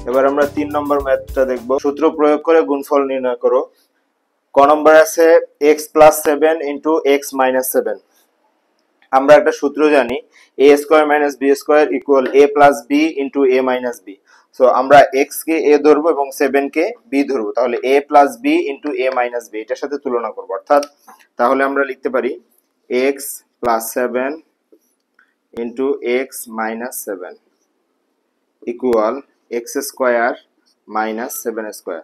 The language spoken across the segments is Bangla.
এবার আমরা 3 নম্বর ম্যাথটা দেখব। সূত্র প্রয়োগ করে গুণফল নির্ণয় করো। ক নম্বর আছে x + 7 * x - 7। আমরা একটা সূত্র জানি a² - b² = a + b * a - b। So আমরা x কে a ধরবো এবং 7 কে b ধরবো, তাহলে a + b * a - b এটার সাথে তুলনা করব। অর্থাৎ তাহলে আমরা লিখতে পারি x + 7 * x - 7 = x² - 7²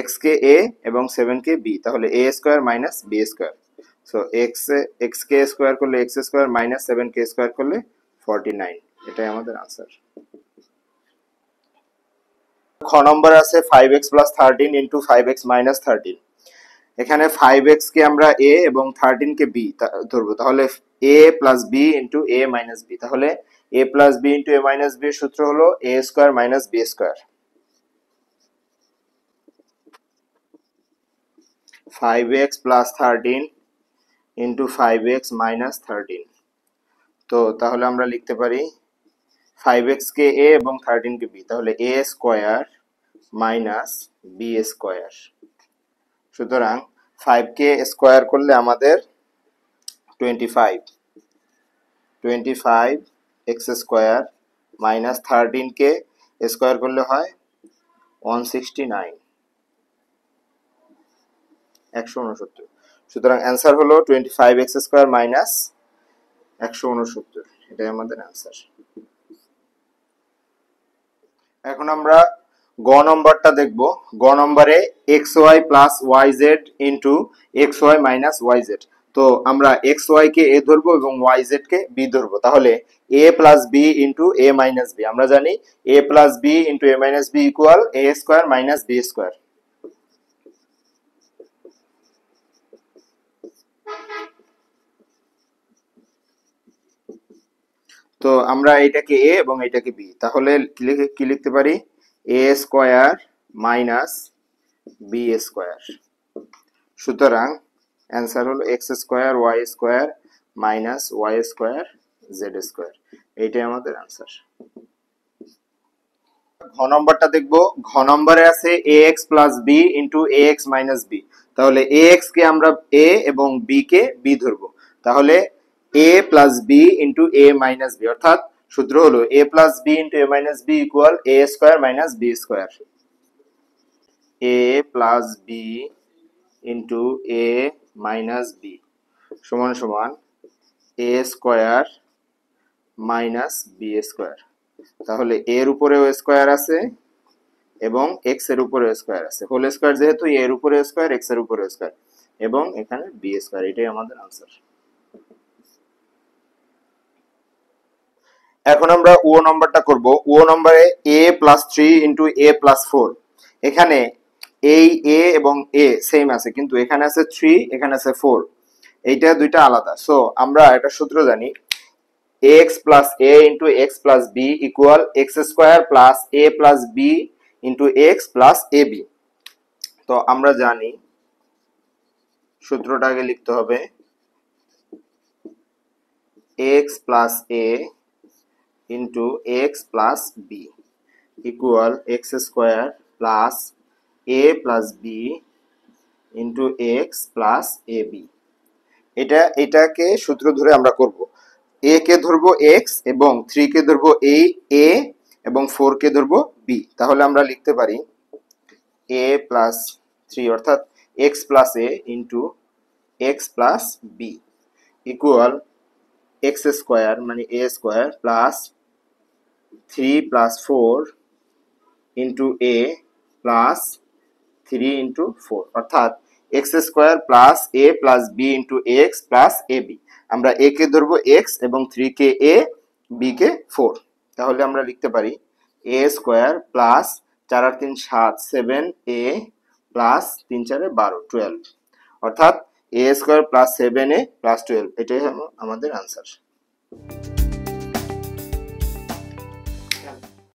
x K a এবং 7 কে b, তাহলে a² - b²। সো x কে স্কয়ার করলে x² - 7 কে স্কয়ার করলে 49। এটাই আমাদের आंसर। খ নম্বর আছে 5x + 13 * 5x - 13। এখানে 5x কে আমরা a এবং 13 কে b ধরবো, তাহলে a + b * a - b। তাহলে a + b * a - b এর সূত্র হলো a² - b²। 5x + 13 * 5x - 13। তো তাহলে আমরা লিখতে পারি 5x কে a এবং 13 কে b, তাহলে a² - b²। সুতরাং 5 কে স্কয়ার করলে আমাদের 25 x² - 13 কে স্কয়ার করলে হয় 169 169। সুতরাং অ্যান্সার হলো 25x² - 169। এটাই আমাদের অ্যান্সার। এখন আমরা গ নম্বরটা দেখব। গ নম্বরে xy + yz * xy - yz। তো আমরা xy কে a ধরবো এবং yz কে b ধরবো, তাহলে a + b * a - b। আমরা জানি a + b * a - b = a² - b²। তো আমরা এটাকে a এবং এটাকে b, তাহলে কি লিখতে পারি a² - b²। সুতরাং অ্যান্সার হলো x² y² - y² z²। এইটাই আমাদের অ্যান্সার। ঘ নম্বরটা দেখব। ঘ নম্বরে আছে ax + b * ax - b। তাহলে ax কে আমরা a এবং b কে b ধরবো, তাহলে a + b * a - b। অর্থাৎ সূত্র হলো a + b * a - b = a² - b²। a + b * a - b সমান সমান a² - b²। তাহলে a এর উপরেও স্কয়ার আছে এবং x এর উপরেও স্কয়ার আছে। হোল স্কয়ার যেহেতু a এর উপরেও স্কয়ার, x এর উপরেও স্কয়ার এবং এখানে b²। এটাই আমাদের आंसर। এখন আমরা ও নম্বরটা করব। ও নম্বরে a + 3 * a + 4। এখানে এই a এবং a সেম আছে, কিন্তু এখানে আছে 3, এখানে আছে 4। এইটা দুইটা আলাদা। সো আমরা একটা সূত্র জানি x + a * x + b = x² + a + b * x + ab। তো আমরা জানি সূত্রটা আগে লিখতে হবে x + a * x + b = x² + a + b * x + ab। এটাকে সূত্র ধরে আমরা করব। a কে ধরবো x এবং 3 কে ধরবো a এবং 4 কে ধরবো b। তাহলে আমরা লিখতে পারি a + 3 অর্থাৎ x + a * x + b = x² মানে a² + 3 + 4 a + 3 * 4 অর্থাৎ x² + a + b * x + ab। আমরা a কে ধরবো x এবং 3 কে a, b কে 4। তাহলে আমরা লিখতে পারি a² + 4 আর 3 7 7a + 3 4 12 12 অর্থাৎ a² + 7a + 12। এটাই হলো আমাদের आंसर।